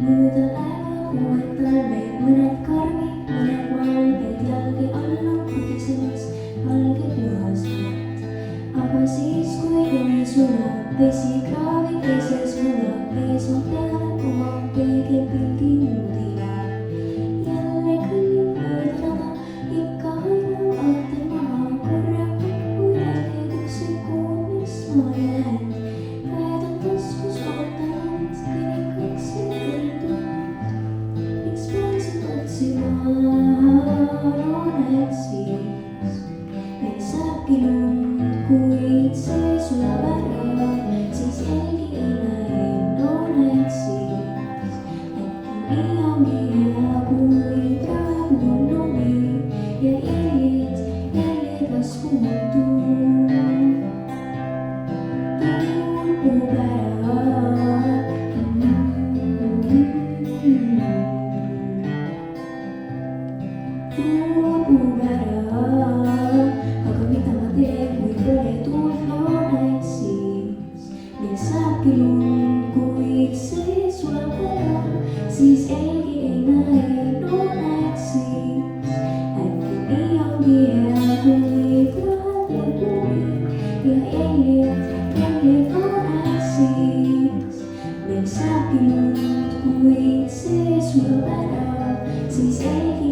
talaga kung at talve't menat karmi, menat valve't jalge allam putisenes, valge puhasmat. Apa siis, kui tuli sulab, vesi kraavi teises mulab, esmaspäeval kumapteegi pildi muudila. Jälle kõnnib mööda rada, ikka hõlmab alati maha, korra kokku jälged üksikuud, mis ma jään. Käed on taskus ootanud, kõnikaks ja kõldud. Miks peaksid otsima, arvan, et siis meil saabki lund, kuid see sulab ära, siis jälgi ei näe, arvan, et siis äkki nii ongi hea, kui praegu on lumi ja jäljed lasku muutub. Tuul puhub ära, tuul puhub ära, aga mida ma teen, kui pole tuult, loodan, et siis meil saabki lund, kuid see sulab ära, siis jälgi ei näe, loodan, et siis äkki nii ongi hea, kui praegu on lumi ja jäljed loodan, et siis meil saabki lund, kuid see sulab ära, siis jälgi